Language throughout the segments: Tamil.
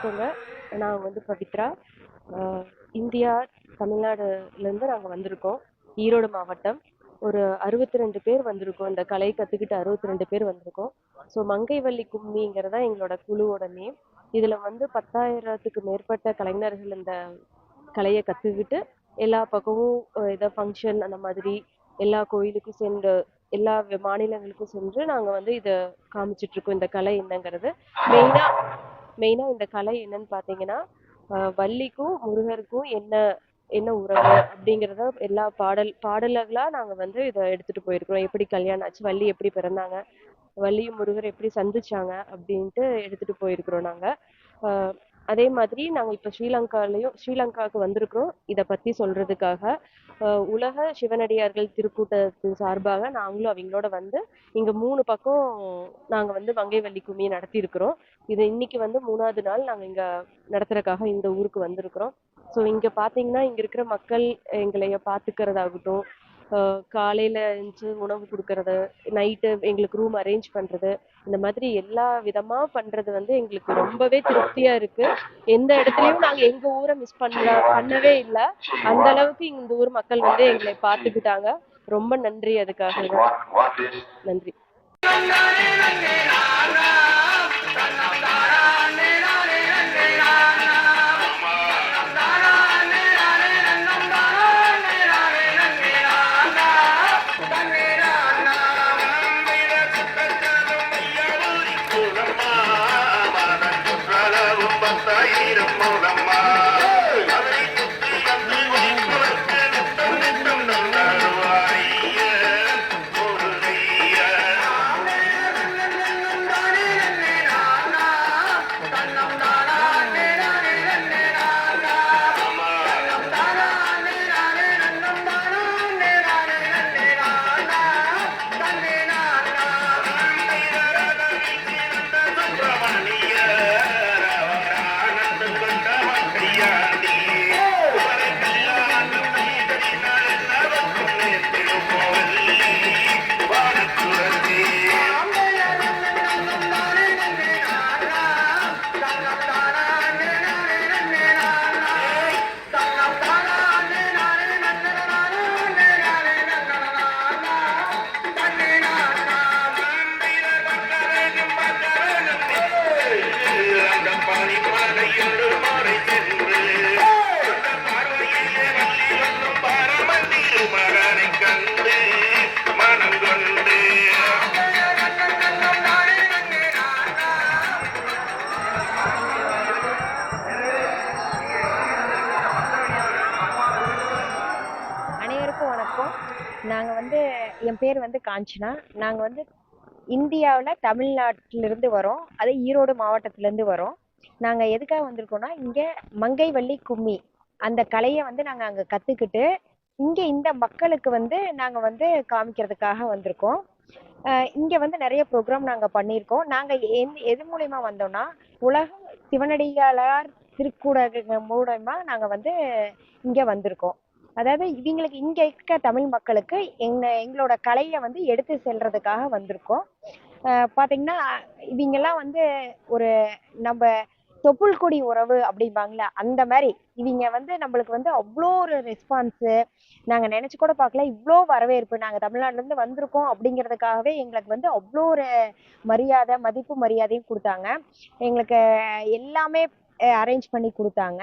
வணக்கங்க. நான் வந்து பவித்ரா. அ இந்தியா, தமிழ்நாடுலேருந்து நாங்க வந்திருக்கோம். ஈரோடு மாவட்டம். ஒரு 62 பேர் வந்திருக்கோம். இந்த கலை கத்துக்கிட்ட 62 பேர் வந்திருக்கோம். ஸோ மங்கைவள்ளி கும்மிங்கிறது தான் எங்களோட குழுவோட நேம். இதில வந்து 10,000த்துக்கு மேற்பட்ட கலைஞர்கள் இந்த கலைய கத்துக்கிட்டு, எல்லா பக்கமும் ஏதோ ஃபங்ஷன் அந்த மாதிரி எல்லா கோயிலுக்கும் சென்று, எல்லா மாநிலங்களுக்கும் சென்று நாங்க வந்து இத காமிச்சிட்டுருக்கோம். இந்த கலை என்னங்கிறது. மெயினா மெயினா இந்த கலை என்னன்னு பார்த்தீங்கன்னா, வள்ளிக்கும், முருகருக்கும் என்ன என்ன உறவு அப்படிங்கிறத எல்லா பாடல்களா நாங்க வந்து இத எடுத்துட்டு போயிருக்கிறோம். எப்படி கல்யாணம் ஆச்சு, வள்ளி எப்படி பிறந்தாங்க, வள்ளியும் முருகர் எப்படி சந்திச்சாங்க அப்படின்ட்டு எடுத்துட்டு போயிருக்கிறோம் நாங்க. அ அதே மாதிரி நாங்க இப்ப ஸ்ரீலங்காவுக்கு வந்திருக்கிறோம். இத பத்தி சொல்றதுக்காக. உலக சிவனடியார்கள் திருக்கூட்டத்தின் சார்பாக நாங்களும் அவிங்களோட வந்து இங்க 3 பக்கம் நாங்க வந்து மங்கைவள்ளி கும்மி நடத்தியிருக்கிறோம். இது இன்னைக்கு வந்து 3வது நாள் நாங்க இங்க நடத்துறதுக்காக இந்த ஊருக்கு வந்திருக்கிறோம். ஸோ இங்க பார்த்தீங்கன்னா, இங்க இருக்கிற மக்கள் எங்களைய பார்த்துக்கிறதாகட்டும், காலையில எந்திச்சு உணவு குடுக்கறது, நைட்டு எங்களுக்கு ரூம் அரேஞ்ச் பண்றது, இந்த மாதிரி எல்லா விதமா பண்றது வந்து எங்களுக்கு ரொம்பவே திருப்தியா இருக்கு. எந்த இடத்துலயும் நாங்க எங்க ஊர மிஸ் பண்ணவே இல்ல. அந்த அளவுக்கு இந்த ஊர் மக்கள் வந்து எங்களை பார்த்துக்கிட்டாங்க. ரொம்ப நன்றி அதுக்காக. நன்றி. அனைவருக்கும் வணக்கம். நாங்கள் வந்து என் பேர் வந்து காஞ்சனா. நாங்கள் வந்து இந்தியாவில் தமிழ்நாட்டிலிருந்து வரோம். அது ஈரோடு மாவட்டத்திலேருந்து வரோம். நாங்கள் எதுக்காக வந்திருக்கோம்னா, இங்கே மங்கைவள்ளி கும்மி அந்த கலையை வந்து நாங்கள் அங்கே கற்றுக்கிட்டு இங்கே இந்த மக்களுக்கு வந்து நாங்கள் வந்து காமிக்கிறதுக்காக வந்திருக்கோம். இங்கே வந்து நிறைய ப்ரோக்ராம் நாங்கள் பண்ணியிருக்கோம். நாங்கள் எது மூலயமா வந்தோம்னா, உலக சிவனடிகளார் திருக்கூட மூலயமா நாங்கள் வந்து இங்கே வந்திருக்கோம். அதாவது இவங்களுக்கு இங்க இருக்க தமிழ் மக்களுக்கு எங்களோட கலையை வந்து எடுத்து செல்றதுக்காக வந்திருக்கோம். பாத்தீங்கன்னா இவங்கெல்லாம் வந்து ஒரு நம்ம தொப்புள் கொடி உறவு அப்படிம்பாங்களா, அந்த மாதிரி இவங்க வந்து நம்மளுக்கு வந்து அவ்வளோ ஒரு ரெஸ்பான்ஸு நாங்க நினைச்சு கூட பார்க்கல. இவ்வளோ வரவேற்பு. நாங்க தமிழ்நாட்டுல இருந்து வந்திருக்கோம் அப்படிங்கிறதுக்காகவே எங்களுக்கு வந்து அவ்வளோ ஒரு மரியாதை, மதிப்பு மரியாதையும் கொடுத்தாங்க. எங்களுக்கு எல்லாமே அரேஞ்ச் பண்ணி கொடுத்தாங்க.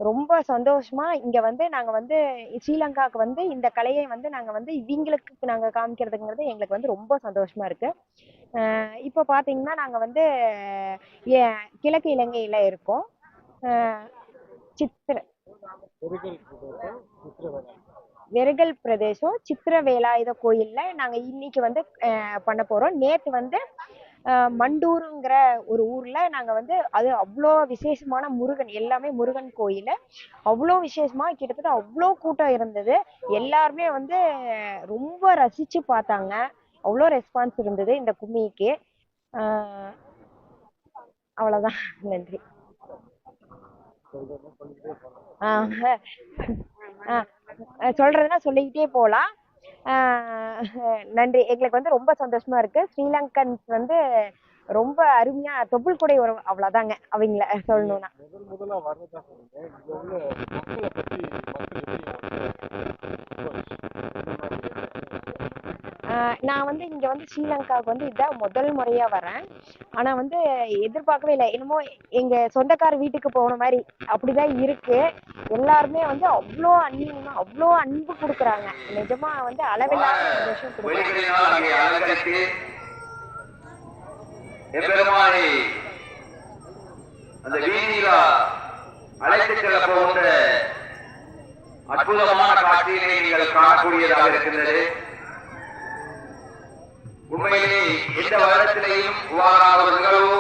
ரொம்ப சந்தோஷமா இங்க வந்து நாங்க வந்து ஸ்ரீலங்காவுக்கு வந்து இந்த கலையை வந்து நாங்க வந்து இவங்களுக்கு நாங்க காமிக்கிறதுங்கிறது எங்களுக்கு வந்து ரொம்ப சந்தோஷமா இருக்கு. இப்போ பாத்தீங்கன்னா நாங்க வந்து கிழக்கு இலங்கையில இருக்கோம். வெறுகல் பிரதேசம் சித்திரவேலாயுத கோயில்ல நாங்க இன்னைக்கு வந்து பண்ண போறோம். நேத்து வந்து மண்டூருங்கிற ஒரு ஊர்ல நாங்க வந்து அது அவ்வளோ விசேஷமான முருகன், எல்லாமே முருகன் கோயில், அவ்வளோ விசேஷமா கிட்டத்தட்ட அவ்வளோ கூட்டம் இருந்தது. எல்லாருமே வந்து ரொம்ப ரசிச்சு பார்த்தாங்க. அவ்வளோ ரெஸ்பான்ஸ் இருந்தது இந்த கும்மிக்கு. அவ்வளவுதான். நன்றி. சொல்றதுன்னா சொல்லிக்கிட்டே போலாம். நன்றி. எங்களுக்கு வந்து ரொம்ப சந்தோஷமா இருக்கு. ஸ்ரீலங்கன்ஸ் வந்து ரொம்ப அருமையா தொப்புள் கொடை உறவு அவ்வளவுதாங்க அவங்கள சொல்லணும்னா. முதலா வர்றதா சொன்னீங்க. இங்க உள்ள மக்களை பத்தி மக்கள் நான் வந்து இங்க வந்து ஸ்ரீலங்காவுக்கு வந்து இதான் முதல் முறையா வரேன். ஆனா வந்து எதிர்பார்க்கவே இல்லை. என்னமோ எங்க சொந்தக்கார வீட்டுக்கு போன மாதிரி அப்படிதான் இருக்கு. எல்லாருமே வந்து அவ்வளோ அந்நியமா அவ்வளோ அன்பு கொடுக்குறாங்க. நிஜமா வந்து அளவில்லாத சந்தோஷம் கொடுக்குறாங்க. எம்பெருமானை அந்த வீதியில அழைத்து செல்ல போகின்ற அற்புதமான காட்சியினை நீங்கள் காணக்கூடியதாக இருக்கின்றது. உண்மையிலே இந்த வருடத்திலேயும் இவ்வாறான ஒரு நிகழ்வு